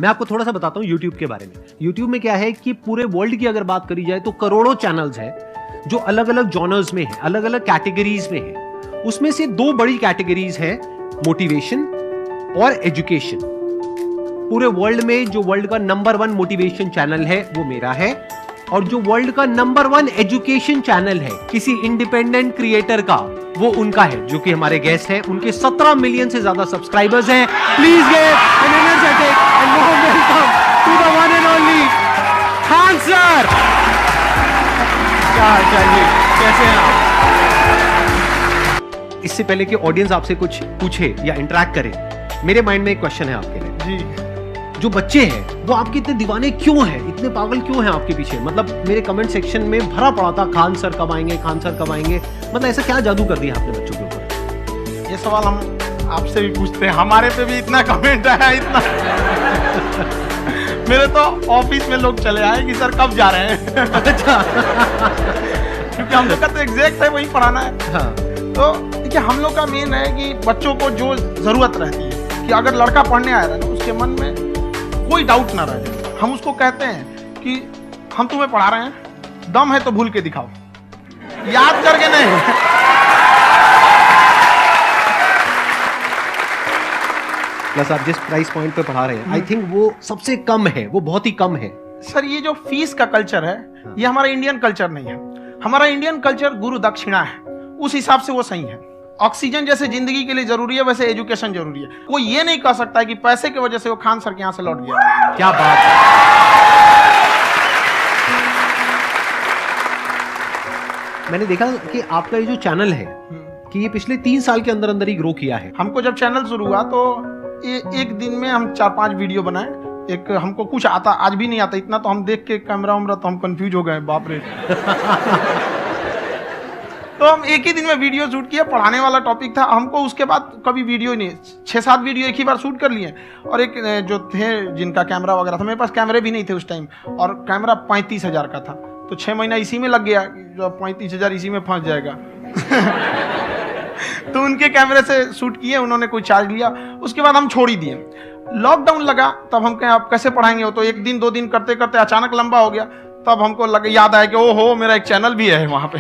मैं आपको थोड़ा सा बताता हूँ YouTube के बारे में। YouTube में क्या है कि पूरे वर्ल्ड की अगर बात करी जाए तो करोड़ों चैनल्स हैं जो अलग अलग जॉनर्स में हैं, अलग अलग कैटेगरीज में हैं। उसमें से दो बड़ी कैटेगरीज हैं, मोटिवेशन और एजुकेशन। पूरे वर्ल्ड में जो वर्ल्ड का नंबर 1 मोटिवेशन चैनल है वो मेरा है, और जो वर्ल्ड का नंबर 1 एजुकेशन चैनल है किसी इंडिपेंडेंट क्रिएटर का, वो उनका है, जो कि हमारे गेस्ट हैं। उनके 17 मिलियन से ज्यादा सब्सक्राइबर्स हैं। Please give an energetic and warm welcome to the one and only Khan sir. क्या चाहिए, कैसे हैं आप? इससे पहले कि ऑडियंस आपसे कुछ पूछे या इंटरेक्ट करे, मेरे माइंड में एक क्वेश्चन है आपके लिए जी। जो बच्चे हैं वो आपके इतने दीवाने क्यों हैं, इतने पागल क्यों हैं आपके पीछे? मतलब मेरे कमेंट सेक्शन में भरा पड़ा था, खान सर कब आएंगे, खान सर कब आएंगे। मतलब ऐसा क्या जादू कर दिया आपने बच्चों के ऊपर? ये सवाल हम आपसे भी पूछते हैं, हमारे पे भी इतना कमेंट आया, इतना मेरे तो ऑफिस में लोग चले आए कि सर कब जा रहे हैं। अच्छा। क्योंकि हम लोग का तो एग्जैक्ट है वही पढ़ाना है। हाँ। तो देखिए, हम लोग का मेन है कि बच्चों को जो जरूरत रहती है कि अगर लड़का पढ़ने आया है ना, उसके मन में कोई डाउट ना रहे। हम उसको कहते हैं कि हम तुम्हें पढ़ा रहे हैं, दम है तो भूल के दिखाओ, याद करके नहीं। प्लस आप जिस प्राइस पॉइंट पे पढ़ा रहे हैं, आई थिंक वो सबसे कम है, वो बहुत ही कम है। सर, ये जो फीस का कल्चर है, ये हमारा इंडियन कल्चर नहीं है। हमारा इंडियन कल्चर गुरु दक्षिणा है, उस हिसाब से वो सही है। ऑक्सीजन जैसे जिंदगी के लिए जरूरी है, वैसे एजुकेशन जरूरी है। कोई ये नहीं कह सकता है कि पैसे की वजह से वो खान सर के यहाँ से लौट गया। क्या बात है। मैंने देखा कि आपका ये जो चैनल है कि ये पिछले 3 साल के अंदर अंदर ही ग्रो किया है। हमको जब चैनल शुरू हुआ तो एक दिन में हम 4-5 वीडियो बनाए। एक हमको कुछ आता, आज भी नहीं आता इतना, तो हम देख के कैमरा उमरा तो हम कंफ्यूज हो गए, बाप रे। तो हम एक ही दिन में वीडियो शूट किया, पढ़ाने वाला टॉपिक था। हमको उसके बाद कभी वीडियो नहीं, 6-7 वीडियो एक ही बार शूट कर लिए। और एक जो थे जिनका कैमरा वगैरह था, मेरे पास कैमरे भी नहीं थे उस टाइम, और कैमरा 35,000 का था। तो 6 महीना इसी में लग गया, जो 35,000 इसी में फंस जाएगा। तो उनके कैमरे से शूट किए, उन्होंने कोई चार्ज लिया, उसके बाद हम छोड़ ही दिए। लॉकडाउन लगा, तब हम कहें आप कैसे पढ़ाएंगे? वो तो 1 दिन 2 दिन करते करते अचानक लंबा हो गया। तब हमको याद आया कि ओहो, मेरा एक चैनल भी है वहाँ पे।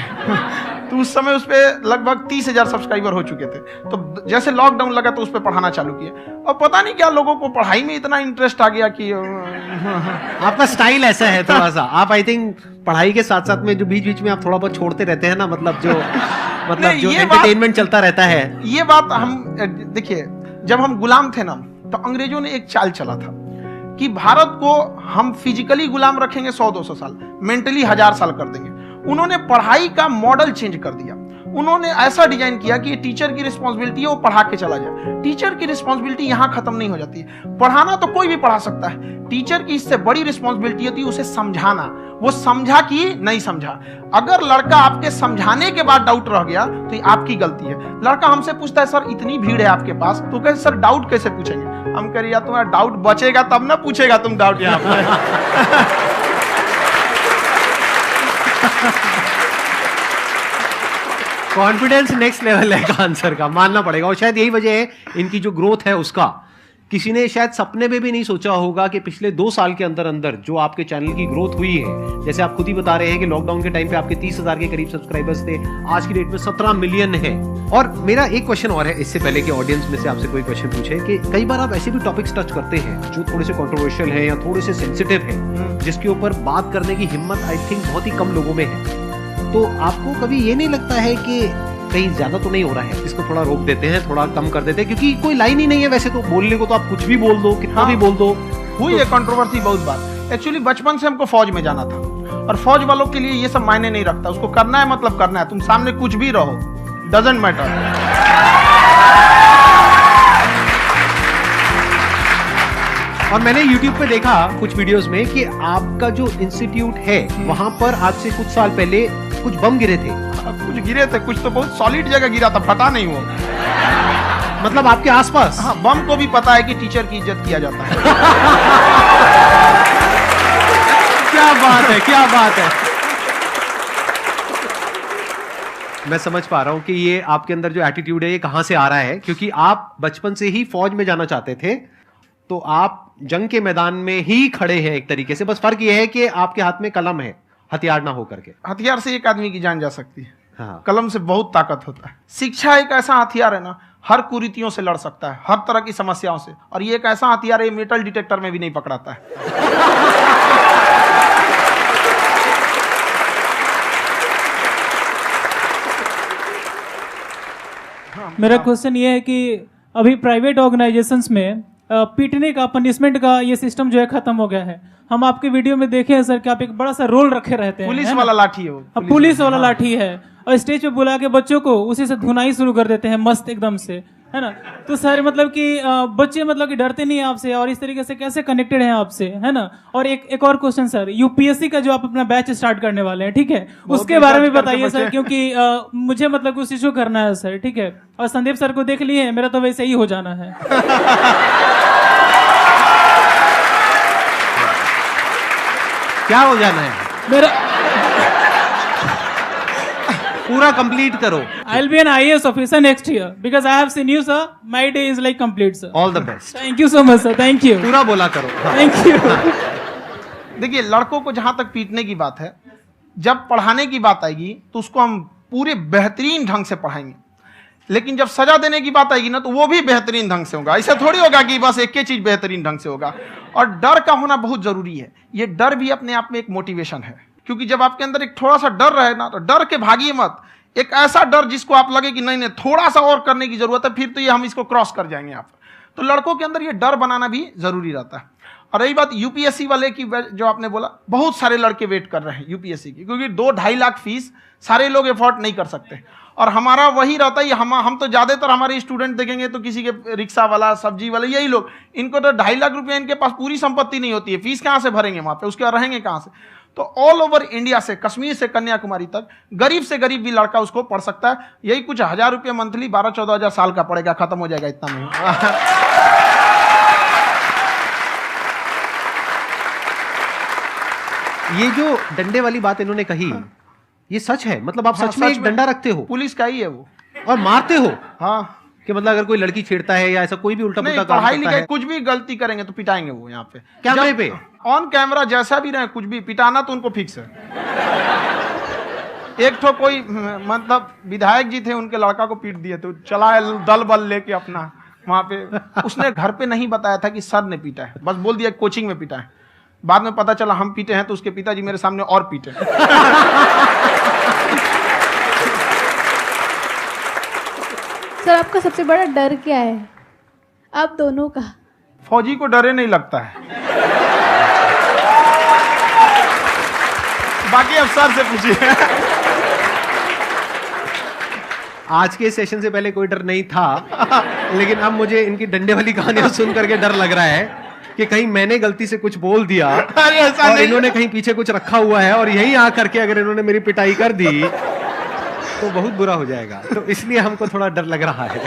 तो उस समय उस पर लगभग 30,000 सब्सक्राइबर हो चुके थे। तो जैसे लॉकडाउन लगा तो उस पर पढ़ाना चालू किया, और पता नहीं क्या लोगों को पढ़ाई में इतना इंटरेस्ट आ गया कि आपका स्टाइल ऐसा है थोड़ा सा। आप आई थिंक पढ़ाई के साथ साथ में जो बीच बीच में आप थोड़ा बहुत छोड़ते रहते हैं ना, मतलब जो एंटरटेनमेंट चलता रहता है। ये बात हम देखिए, जब हम गुलाम थे ना, तो अंग्रेजों ने एक चाल चला था कि भारत को हम फिजिकली गुलाम रखेंगे 100-200 साल, मेंटली 1000 साल कर देंगे। उन्होंने पढ़ाई का मॉडल चेंज कर दिया। उन्होंने ऐसा डिजाइन किया कि टीचर की रिस्पॉन्सिबिलिटी है वो पढ़ा के चला जाए। टीचर की रिस्पॉन्सिबिलिटी यहां खत्म नहीं हो जाती है। पढ़ाना तो कोई भी पढ़ा सकता है, टीचर की इससे बड़ी रिस्पॉन्सिबिलिटी होती है उसे समझाना। वो समझा कि नहीं समझा। अगर लड़का आपके समझाने के बाद डाउट रह गया तो ये आपकी गलती है। लड़का हमसे पूछता है, सर इतनी भीड़ है आपके पास, तो कहते सर डाउट कैसे पूछेंगे? हम कह रहे यार, तुम्हारा डाउट बचेगा तब ना पूछेगा तुम डाउट यहाँ पे। कॉन्फिडेंस नेक्स्ट लेवल है खान सर का, मानना पड़ेगा। और शायद यही वजह है इनकी जो ग्रोथ है उसका। किसी ने शायद सपने में भी नहीं सोचा होगा कि पिछले 2 साल के अंदर अंदर जो आपके चैनल की ग्रोथ हुई है, जैसे आप खुद ही बता रहे हैं कि लॉकडाउन के टाइम पे आपके 30,000 के करीब सब्सक्राइबर्स थे, आज की डेट में 17 मिलियन है। और मेरा एक क्वेश्चन और है, इससे पहले कि ऑडियंस में से आपसे कोई क्वेश्चन पूछे, कि कई बार आप ऐसे भी टॉपिक्स टच करते हैं जो थोड़े से कंट्रोवर्शियल है या थोड़े से सेंसिटिव है, जिसके ऊपर बात करने की हिम्मत आई थिंक बहुत ही कम लोगों में है। तो आपको कभी ये नहीं लगता है कि कहीं ज्यादा तो नहीं हो रहा है, इसको थोड़ा रोक देते हैं, थोड़ा कम कर देते हैं? क्योंकि कोई लाइन ही नहीं है वैसे तो बोलने को, तो आप कुछ भी बोल दो, कितना भी बोल दो। हुई है कंट्रोवर्सी बहुत बार। एक्चुअली बचपन से हमको फौज में जाना था, और फौज वालों के लिए ये सब मायने नहीं रखता। उसको करना है मतलब करना है, तुम सामने कुछ भी रहो, डजंट मैटर। और मैंने YouTube पे देखा कुछ वीडियोस में कि आपका जो इंस्टीट्यूट है वहां पर आज से कुछ साल पहले कुछ बम गिरे थे। कुछ गिरे थे, कुछ तो बहुत सॉलिड जगह गिरा था, फटा नहीं वो। मतलब आपके आसपास? हाँ, बम को भी पता है कि टीचर की इज्जत किया जाता है। क्या बात है, क्या बात है। मैं समझ पा रहा हूं कि ये आपके अंदर जो एटीट्यूड है ये कहां से आ रहा है, क्योंकि आप बचपन से ही फौज में जाना चाहते थे। तो आप जंग के मैदान में ही खड़े हैं एक तरीके से, बस फर्क यह है कि आपके हाथ में कलम है, हथियार ना हो करके। हथियार से एक आदमी की जान जा सकती है, हाँ। कलम से बहुत ताकत होता है। शिक्षा एक ऐसा हथियार है ना, हर कुरीतियों से लड़ सकता है, हर तरह की समस्याओं से, और ये एक ऐसा हथियार है, मेटल डिटेक्टर में भी नहीं पकड़ाता है। मेरा क्वेश्चन ये है कि अभी प्राइवेट ऑर्गेनाइजेशंस में पीटने का, पनिशमेंट का ये सिस्टम जो है खत्म हो गया है। हम आपके वीडियो में देखे हैं सर कि आप एक बड़ा सा रोल रखे रहते हैं, पुलिस वाला लाठी है वो, पुलिस वाला लाठी है, और स्टेज पे बुला के बच्चों को उसी से धुनाई शुरू कर देते हैं मस्त एकदम से, है ना। तो सर मतलब कि बच्चे मतलब कि डरते नहीं है आपसे, और इस तरीके से कैसे कनेक्टेड हैं आपसे, है ना। और एक और क्वेश्चन सर, यूपीएससी का जो आप अपना बैच स्टार्ट करने वाले हैं, ठीक है, उसके बारे में बताइए सर, क्योंकि मुझे मतलब कुछ इशू करना है सर, ठीक है। और संदीप सर को देख लिए, मेरा तो वैसे ही हो जाना है। क्या हो जाना है? मेरा पूरा कंप्लीट करो। I'll be an IAS officer next year because I have seen you, sir. My day is like complete, sir. All the best. Thank you so much, sir. Thank you. पूरा बोला करो। हाँ। Thank you. देखिए, लड़कों को जहां तक पीटने की बात है, जब पढ़ाने की बात आएगी तो उसको हम पूरे बेहतरीन ढंग से पढ़ाएंगे, लेकिन जब सजा देने की बात आएगी ना, तो वो भी बेहतरीन ढंग से होगा। ऐसा थोड़ी होगा कि बस एक ही चीज बेहतरीन ढंग से होगा। और डर का होना बहुत जरूरी है। ये डर भी अपने आप में एक मोटिवेशन है, क्योंकि जब आपके अंदर एक थोड़ा सा डर रहे ना, तो डर के भागिए मत। एक ऐसा डर जिसको आप लगे कि नहीं नहीं थोड़ा सा और करने की जरूरत है, फिर तो ये हम इसको क्रॉस कर जाएंगे यहाँ पर। तो लड़कों के अंदर ये डर बनाना भी जरूरी रहता है। और रही बात यूपीएससी वाले की, जो आपने बोला, बहुत सारे लड़के वेट कर रहे हैं यूपीएससी की, क्योंकि 2-2.5 लाख फीस सारे लोग एफोर्ड नहीं कर सकते। और हमारा वही रहता है, हम तो ज्यादातर हमारे स्टूडेंट देखेंगे तो किसी के रिक्शा वाला, सब्जी वाला, यही लोग, इनको तो 2.5 लाख रुपया, इनके पास पूरी संपत्ति नहीं होती है, फीस कहाँ से भरेंगे वहां पे, उसके बाद रहेंगे कहाँ से। तो ऑल ओवर इंडिया से, कश्मीर से कन्याकुमारी तक, गरीब से गरीब भी लड़का उसको पढ़ सकता है। यही कुछ 1000 रुपये मंथली, 12-14 हजार साल का पड़ेगा, खत्म हो जाएगा इतना में। ये जो डंडे वाली बात इन्होंने कही, ये सच है? मतलब आप सच में एक डंडा रखते हो? पुलिस का ही है वो। और मारते हो? हाँ, कि मतलब अगर कोई लड़की छेड़ता है या ऐसा कोई भी उल्टा पुल्टा काम पढ़ाई करता लिखाई है, कुछ भी गलती करेंगे तो पिटाएंगे वो यहाँ पे, कैमरे पे, ऑन कैमरा, जैसा भी रहे, कुछ भी पिटाना तो उनको फिक्स है। एक तो कोई मतलब विधायक जी थे, उनके लड़का को पीट दिए, तो चला दल बल लेके अपना वहां पे। उसने घर पे नहीं बताया था कि सर ने पीटा है, बस बोल दिया कोचिंग में पीटा है। बाद में पता चला हम पीटे हैं, तो उसके पिताजी मेरे सामने और पीटे। सर आपका सबसे बड़ा डर क्या है, आप दोनों का? फौजी को डरे नहीं लगता है, बाकी अफसर से पूछिए। आज के सेशन से पहले कोई डर नहीं था, लेकिन अब मुझे इनकी डंडे वाली कहानियां सुन करके डर लग रहा है कि कहीं मैंने गलती से कुछ बोल दिया अरे ऐसा और नहीं, इन्होंने कहीं पीछे कुछ रखा हुआ है, और यहीं आ करके अगर इन्होंने मेरी पिटाई कर दी तो बहुत बुरा हो जाएगा। तो इसलिए हमको थोड़ा डर लग रहा है।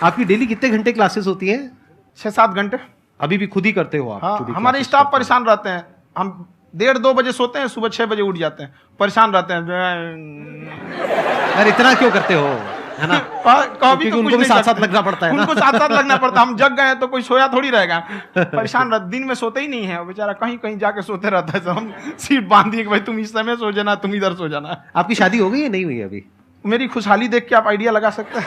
आपकी डेली कितने घंटे क्लासेस होती है? 6-7 घंटे। अभी भी खुद ही करते हो आप? हाँ, खुद ही हमारे classes स्टाफ करते हो? परेशान रहते हैं। हम 1:30-2 बजे सोते हैं, सुबह 6 बजे उठ जाते हैं, परेशान रहते हैं। यार इतना क्यों करते हो, है ना? कभी तो उनको भी साथ साथ लगना पड़ता है ना? उनको साथ साथ लगना पड़ता है। हम जग गए तो कोई सोया थोड़ी रहेगा, परेशान रहते, दिन में सोते ही नहीं है बेचारा, कहीं कहीं जाके सोते रहता है। हम सीट बांध दिए कि भाई तुम इस समय सो जाना, तुम इधर सो जाना। आपकी शादी हो गई या नहीं हुई अभी? मेरी खुशहाली देख के आप आइडिया लगा सकते हैं।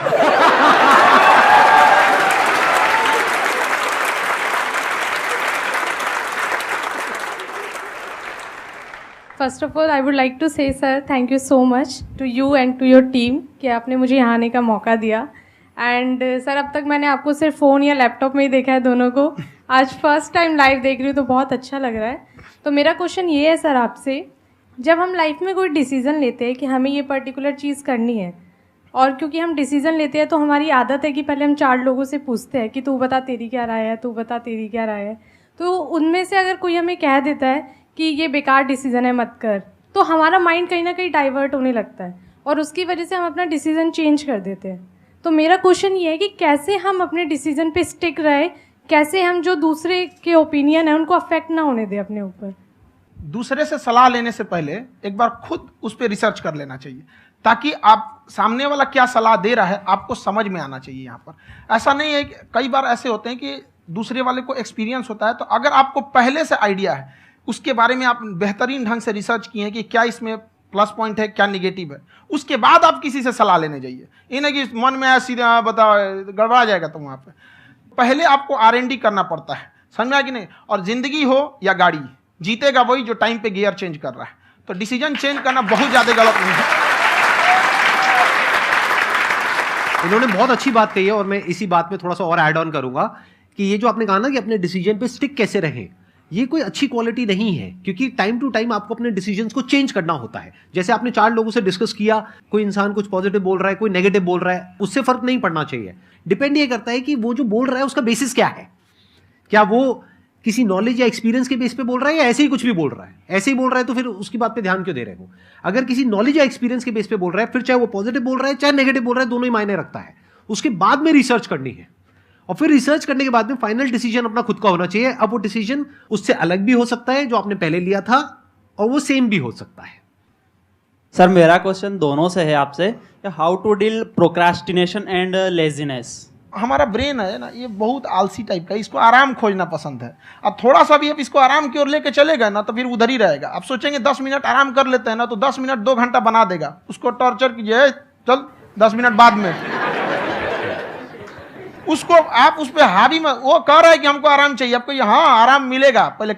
First of all I would like to say sir thank you so much to you and to your team कि आपने मुझे यहाँ आने का मौका दिया। एंड सर अब तक मैंने आपको सिर्फ फ़ोन या लैपटॉप में ही देखा है दोनों को, आज फर्स्ट टाइम लाइव देख रही हूँ तो बहुत अच्छा लग रहा है। तो मेरा क्वेश्चन ये है सर आपसे, जब हम लाइफ में कोई डिसीज़न लेते हैं कि हमें ये पर्टिकुलर चीज़ करनी है, और क्योंकि हम डिसीज़न लेते हैं तो हमारी आदत है कि पहले हम 4 लोगों से पूछते हैं कि तू बता तेरी क्या राय है, तू बता तेरी क्या राय है। तो उनमें से अगर कोई हमें कह देता है कि ये बेकार डिसीज़न है मत कर, तो हमारा माइंड कहीं ना कहीं डाइवर्ट होने लगता है और उसकी वजह से हम अपना डिसीज़न चेंज कर देते हैं। तो मेरा क्वेश्चन ये है कि कैसे हम अपने डिसीज़न पे स्टिक रहे, कैसे हम जो दूसरे के ओपिनियन है उनको अफेक्ट ना होने दें अपने ऊपर। दूसरे से सलाह लेने से पहले एक बार खुद उस पर रिसर्च कर लेना चाहिए, ताकि आप सामने वाला क्या सलाह दे रहा है आपको समझ में आना चाहिए। यहाँ पर ऐसा नहीं है कि कई बार ऐसे होते हैं कि दूसरे वाले को एक्सपीरियंस होता है, तो अगर आपको पहले से आइडिया है, उसके बारे में आप बेहतरीन ढंग से रिसर्च किए हैं कि क्या इसमें प्लस पॉइंट है, क्या निगेटिव है, उसके बाद आप किसी से सलाह लेने जाइए। ये नहीं कि मन में सीधे बताओ, गड़बड़ा जाएगा। तो वहाँ पे पहले आपको R&D करना पड़ता है, समझ में आया कि नहीं। और जिंदगी हो या गाड़ी, जीतेगा वही जो टाइम पे गियर चेंज कर रहा है। तो डिसीजन चेंज करना बहुत ज्यादा गलत नहीं है। इन्होंने बहुत अच्छी बात कही है और मैं इसी बात में थोड़ा सा और ऐड ऑन करूंगा कि ये जो आपने कहा ना कि अपने डिसीजन पे स्टिक कैसे रहें, ये कोई अच्छी क्वालिटी नहीं है, क्योंकि टाइम टू टाइम आपको अपने डिसीजंस को चेंज करना होता है। जैसे आपने 4 लोगों से डिस्कस किया, कोई इंसान कुछ पॉजिटिव बोल रहा है, कोई नेगेटिव बोल रहा है, उससे फर्क नहीं पड़ना चाहिए। डिपेंड ये करता है कि वो जो बोल रहा है उसका बेसिस क्या है। क्या वो किसी नॉलेज या एक्सपीरियंस के बेस पे बोल रहा है या ऐसे ही कुछ भी बोल रहा है? ऐसे ही बोल रहा है तो फिर उसकी बात पे ध्यान क्यों दे रहे हो? अगर किसी नॉलेज या एक्सपीरियंस के बेस पे बोल रहा है, फिर चाहे वो पॉजिटिव बोल रहा है चाहे नेगेटिव बोल रहा है, दोनों ही मायने रखता है। उसके बाद में रिसर्च करनी है और फिर रिसर्च करने के बाद में फाइनल डिसीजन अपना खुद का होना चाहिए। अब वो डिसीजन उससे अलग भी हो सकता है जो आपने पहले लिया था, और वो सेम भी हो सकता है। सर मेरा क्वेश्चन दोनों से है आपसे, how to deal procrastination and laziness. हमारा ब्रेन है ना, ये बहुत आलसी टाइप का, इसको आराम खोजना पसंद है। अब थोड़ा सा भी अब इसको आराम की ओर लेके चले गए ना तो फिर उधर ही रहेगा। आप सोचेंगे 10 मिनट आराम कर लेते हैं ना, तो 10 मिनट 2 घंटा बना देगा। उसको टॉर्चर कीजिए, चल 10 मिनट बाद में। उसको आप उस पर हावी में, वो कह रहा है कि हमको आराम चाहिए, आपको हाँ आराम मिलेगा, पहले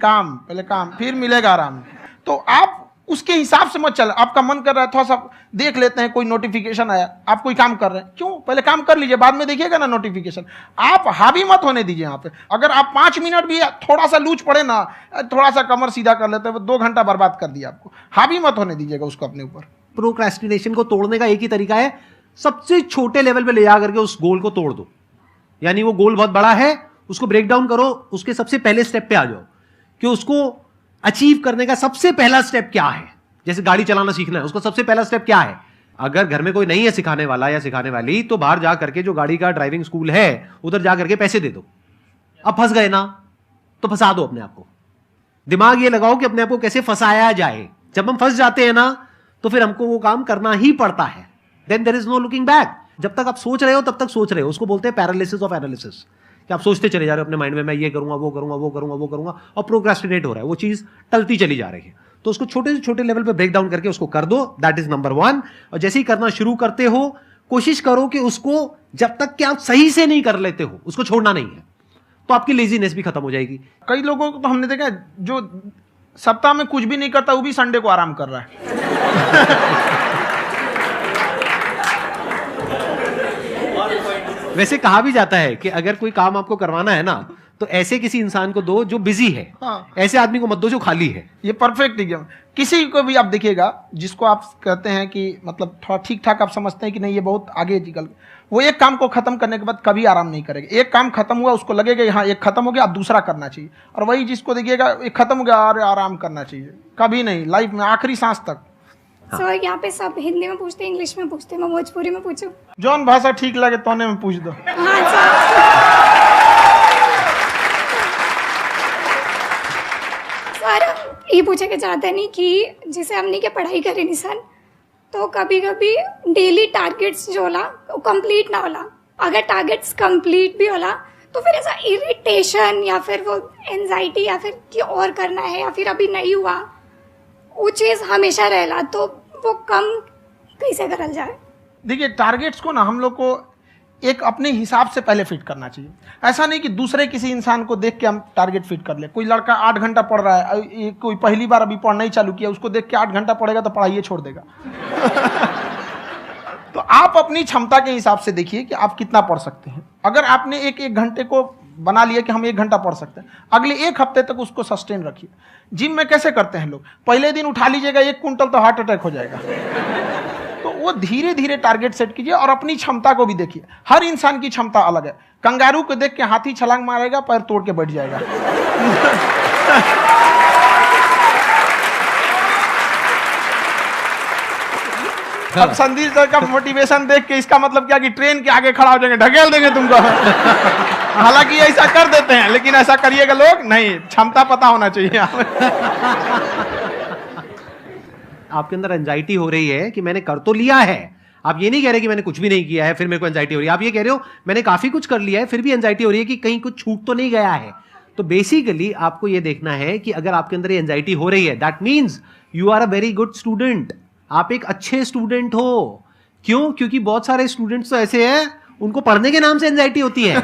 काम फिर मिलेगा आराम। तो आप उसके हिसाब से मत चल। आपका मन कर रहा है थोड़ा सा देख लेते हैं, कोई नोटिफिकेशन आया, आप कोई काम कर रहे हैं, क्यों पहले काम कर लीजिए, बाद में देखिएगा ना नोटिफिकेशन। आप हावी मत होने दीजिए यहाँ पे। अगर आप 5 मिनट भी थोड़ा सा लूज पड़े ना, थोड़ा सा कमर सीधा कर लेते हैं, 2 घंटा बर्बाद कर दिया आपको। हावी मत होने दीजिएगा उसको अपने ऊपर। प्रोक्रेस्टिनेशन को तोड़ने का एक ही तरीका है, सबसे छोटे लेवल पे ले जा करके उस गोल को तोड़ दो। यानी वो गोल बहुत बड़ा है, उसको ब्रेक डाउन करो, उसके सबसे पहले स्टेप पे आ जाओ कि उसको अचीव करने का सबसे पहला स्टेप क्या है। जैसे गाड़ी चलाना सीखना है, उसका सबसे पहला स्टेप क्या है। अगर घर में कोई नहीं है सिखाने वाला या सिखाने वाली, तो बाहर जा करके जो गाड़ी का ड्राइविंग स्कूल है उधर जा करके पैसे दे दो। अब फंस गए ना तो फंसा दो अपने आप को। दिमाग ये लगाओ कि अपने आप को कैसे फंसाया जाए। जब हम फंस जाते हैं ना तो फिर हमको वो काम करना ही पड़ता है। Then there is no looking back. जब तक आप सोच रहे हो तब तक सोच रहे हो, उसको बोलते हैं पैरालिसिस ऑफ एनालिसिस, कि आप सोचते चले जा रहे हो अपने माइंड में, मैं ये करूंगा वो करूंगा वो करूंगा वो करूंगा, और प्रोक्रेस्टिनेट हो रहा है, वो चीज टलती चली जा रही है। तो उसको छोटे से छोटे लेवल पे ब्रेक डाउन करके उसको कर दो, दैट इज नंबर 1। और जैसे ही करना शुरू करते हो, कोशिश करो कि उसको जब तक कि आप सही से नहीं कर लेते हो उसको छोड़ना नहीं है, तो आपकी लेजीनेस भी खत्म हो जाएगी। कई लोगों को तो हमने देखा जो सप्ताह में कुछ भी नहीं करता, वो भी संडे को आराम कर रहा है। वैसे कहा भी जाता है कि अगर कोई काम आपको करवाना है ना तो ऐसे किसी इंसान को दो जो बिजी है। हाँ। ऐसे आदमी को मत दो जो खाली है। ये परफेक्ट एग्जाम। किसी को भी आप देखिएगा जिसको आप कहते हैं कि मतलब थोड़ा ठीक ठाक आप समझते हैं कि नहीं ये बहुत आगे निकल, वो एक काम को खत्म करने के बाद कभी आराम नहीं करेगा। एक काम खत्म हुआ उसको लगेगा हाँ एक खत्म हो गया, अब दूसरा करना चाहिए। और वही जिसको देखिएगा एक खत्म हो गया और आराम करना चाहिए, कभी नहीं, लाइफ में आखिरी सांस तक। सर यहाँ पे सब हिंदी में पूछते हैं, इंग्लिश में पूछते हैं, मैं भोजपुरी में पूछूं? जौन भाषा ठीक लगे तोने में पूछ दो। हाँ सर। सर ये पूछे के चाहते नहीं कि जैसे हमने के पढ़ाई करी नहीं सर, तो कभी कभी डेली टारगेट्स जो होला वो कंप्लीट ना होला। अगर टारगेट्स कंप्लीट भी होला तो फिर ऐसा इरिटेशन या फिर वो एंजाइटी या फिर कि और करना है या फिर अभी नहीं हुआ, वो चीज़ हमेशा रहेला। तो वो कम कैसे करल जाए? देखिए टारगेट्स को ना हम लोग को एक अपने हिसाब से पहले फिट करना चाहिए। ऐसा नहीं कि दूसरे किसी इंसान को देख के हम टारगेट फिट कर ले। कोई लड़का 8 घंटा पढ़ रहा है, कोई पहली बार अभी पढ़ना ही चालू किया, उसको देख के 8 घंटा पढ़ेगा तो पढ़ाइए छोड़ देगा। तो आप अपनी क्षमता के हिसाब से देखिए कि आप कितना पढ़ सकते हैं। अगर आपने एक घंटे को बना लिया कि हम 1 घंटा पढ़ सकते हैं, अगले 1 हफ्ते तक उसको सस्टेन रखिए। जिम में कैसे करते हैं लोग, पहले दिन उठा लीजिएगा 1 क्विंटल तो हार्ट अटैक हो जाएगा। तो वो धीरे धीरे टारगेट सेट कीजिए और अपनी क्षमता को भी देखिए। हर इंसान की क्षमता अलग है। कंगारू को देख के हाथी छलांग मारेगा, पैर तोड़ के बैठ जाएगा। अब संदीप सर का मोटिवेशन देख के इसका मतलब क्या कि ट्रेन के आगे खड़ा हो जाएंगे, ढकेल देंगे तुमको। हालांकि ऐसा कर देते हैं, लेकिन ऐसा करिएगा लोग नहीं, क्षमता पता होना चाहिए। आपके अंदर एंजाइटी हो रही है कि मैंने कर तो लिया है, आप ये नहीं कह रहे कि मैंने कुछ भी नहीं किया है फिर मेरे को एंजाइटी हो रही है, आप ये कह रहे हो मैंने काफी कुछ कर लिया है फिर भी एंजाइटी हो रही है कि कहीं कुछ छूट तो नहीं गया है। तो बेसिकली आपको ये देखना है कि अगर आपके अंदर ये एंजाइटी हो रही है, that means you are a very good student, आप एक अच्छे स्टूडेंट हो। क्यों? क्योंकि बहुत सारे स्टूडेंट्स तो ऐसे हैं उनको पढ़ने के नाम से एंजाइटी होती है।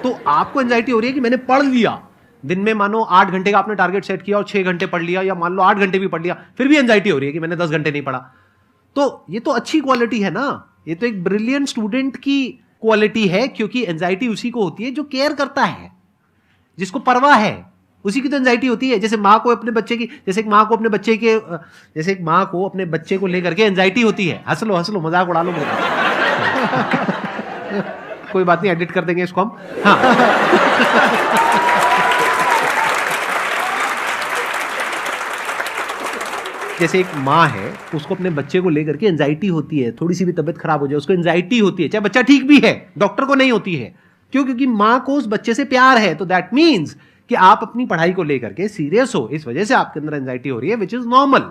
तो आपको एंजाइटी हो रही है कि मैंने पढ़ लिया, दिन में मानो 8 घंटे का आपने टारगेट सेट किया और 6 घंटे पढ़ लिया, या मान लो 8 घंटे भी पढ़ लिया, फिर भी एंजाइटी हो रही है कि मैंने 10 घंटे नहीं पढ़ा। तो ये तो अच्छी क्वालिटी है ना, ये तो एक ब्रिलियंट स्टूडेंट की क्वालिटी है, क्योंकि एंजाइटी उसी को होती है जो केयर करता है, जिसको परवाह है, उसी की तो एंजाइटी होती है। जैसे माँ को अपने बच्चे की, जैसे एक माँ को अपने बच्चे को लेकर के एंजाइटी होती है। हंस लो मजाक उड़ा लो मेरा। कोई बात नहीं, एडिट कर देंगे इसको हम। हाँ। जैसे एक माँ है, उसको अपने बच्चे को लेकर के एंजाइटी होती है, थोड़ी सी भी तबीयत खराब हो जाए उसको एंजाइटी होती है, चाहे बच्चा ठीक भी है, डॉक्टर को नहीं होती है। क्यों? क्योंकि माँ को उस बच्चे से प्यार है। तो दैट मीन्स कि आप अपनी पढ़ाई को लेकर के सीरियस हो, इस वजह से आपके अंदर एंजाइटी हो रही है, विच इज नॉर्मल।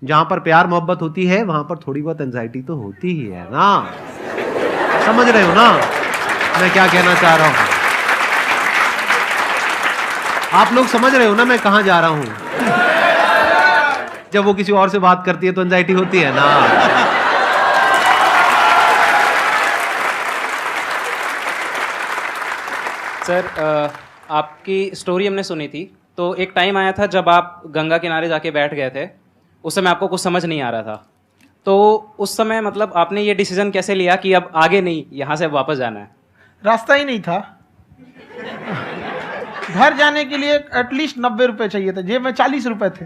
जहां पर प्यार मोहब्बत होती है वहां पर थोड़ी बहुत एंजाइटी तो होती ही है ना। समझ रहे हो ना मैं क्या कहना चाह रहा हूं? आप लोग समझ रहे हो ना मैं कहां जा रहा हूं? जब वो किसी और से बात करती है तो एंजाइटी होती है ना। सर आपकी स्टोरी हमने सुनी थी, तो एक टाइम आया था जब आप गंगा किनारे जाके बैठ गए थे, उस समय आपको कुछ समझ नहीं आ रहा था, तो उस समय मतलब आपने ये डिसीजन कैसे लिया कि अब आगे नहीं, यहाँ से वापस जाना है? रास्ता ही नहीं था। घर जाने के लिए एटलीस्ट 90 रुपए चाहिए थे, जेब में 40 रुपए थे,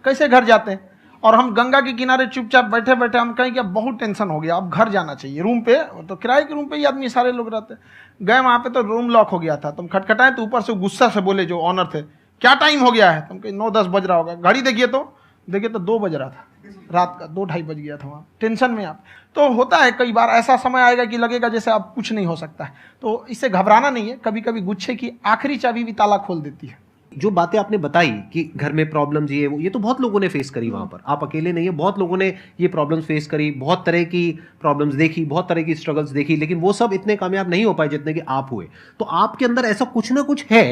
कैसे घर जाते हैं? और हम गंगा के किनारे चुपचाप बैठे बैठे हम कहें कि अब बहुत टेंशन हो गया, अब घर जाना चाहिए। रूम पे तो किराए के रूम पे ही आदमी सारे लोग रहते, गए वहाँ पे तो रूम लॉक हो गया था। तुम खटखटाए तो ऊपर से गुस्सा से बोले जो ऑनर थे, क्या टाइम हो गया है? तुम कहे 9-10 बज रहा होगा। घड़ी देखिए तो 2 बज रहा था, रात का 2-2:30 बज गया था वहाँ। टेंशन में आप तो होता है, कई बार ऐसा समय आएगा कि लगेगा जैसे अब कुछ नहीं हो सकता है, तो इससे घबराना नहीं है। कभी कभी गुच्छे की आखिरी चाबी भी ताला खोल देती है। जो बातें आपने बताई कि घर में प्रॉब्लम्स ये तो बहुत लोगों ने फेस करी वहां पर, आप अकेले नहीं है, बहुत लोगों ने ये प्रॉब्लम्स फेस करी, बहुत तरह की प्रॉब्लम्स देखी, बहुत तरह की स्ट्रगल्स देखी, लेकिन वो सब इतने कामयाब नहीं हो पाए जितने कि आप हुए। तो आपके अंदर ऐसा कुछ ना कुछ है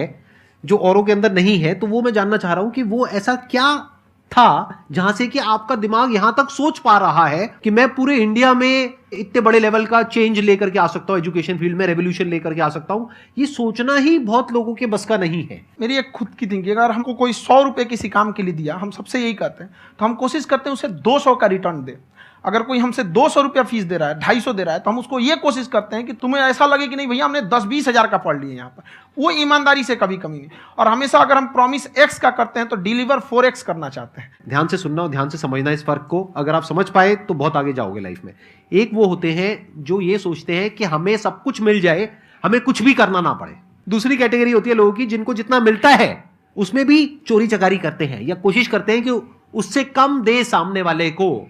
जो औरों के अंदर नहीं है, तो वो मैं जानना चाह रहा हूं कि वो ऐसा क्या था जहां से कि आपका दिमाग यहां तक सोच पा रहा है कि मैं पूरे इंडिया में इतने बड़े लेवल का चेंज लेकर के आ सकता हूं, एजुकेशन फील्ड में रेवोल्यूशन लेकर के आ सकता हूं। ये सोचना ही बहुत लोगों के बस का नहीं है। मेरी एक खुद की थिंकिंग, अगर हमको कोई 100 रुपए किसी काम के लिए दिया, हम सबसे यही कहते हैं, तो हम कोशिश करते हैं उसे 200 का रिटर्न दे। अगर कोई हमसे 200 रुपया फीस दे रहा है, 250 दे रहा है, तो हम उसको ये कोशिश करते हैं कि तुम्हें ऐसा लगे कि नहीं भैया हमने 10-20 हज़ार का पढ़ लिया यहाँ पर। वो ईमानदारी से कभी कमी नहीं। और हमेशा अगर हम प्रॉमिस एक्स का करते हैं तो डिलीवर 4x करना चाहते हैं। ध्यान से सुनना और ध्यान से समझना इस फर्क को, अगर आप समझ पाए तो बहुत आगे जाओगे लाइफ में। एक वो होते हैं जो ये सोचते हैं कि हमें सब कुछ मिल जाए, हमें कुछ भी करना ना पड़े। दूसरी कैटेगरी होती है लोगों की जिनको जितना मिलता है उसमें भी चोरी चकारी करते हैं या कोशिश करते हैं कि उससे कम दे सामने वाले को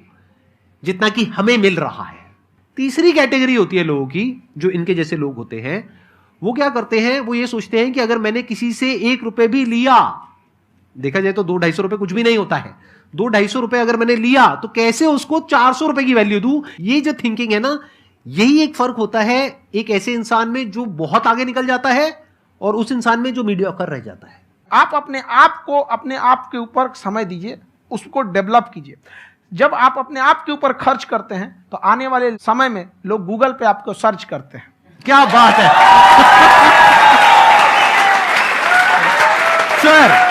जितना कि हमें मिल रहा है। तीसरी कैटेगरी होती है लोगों की, जो इनके जैसे लोग होते हैं, वो क्या करते हैं, वो ये सोचते हैं कि अगर मैंने किसी से 1 रुपए भी लिया, देखा जाए तो 200-250 रुपए कुछ भी नहीं होता है, 200-250 रुपए अगर मैंने लिया तो कैसे उसको 400 रुपए की वैल्यू दूं। ये जो थिंकिंग है ना, यही एक फर्क होता है एक ऐसे इंसान में जो बहुत आगे निकल जाता है और उस इंसान में जो मीडियोकर रह जाता है। आप अपने आप को अपने आप के ऊपर समय दीजिए, उसको डेवलप कीजिए। जब आप अपने आप के ऊपर खर्च करते हैं तो आने वाले समय में लोग गूगल पे आपको सर्च करते हैं। क्या बात है सर।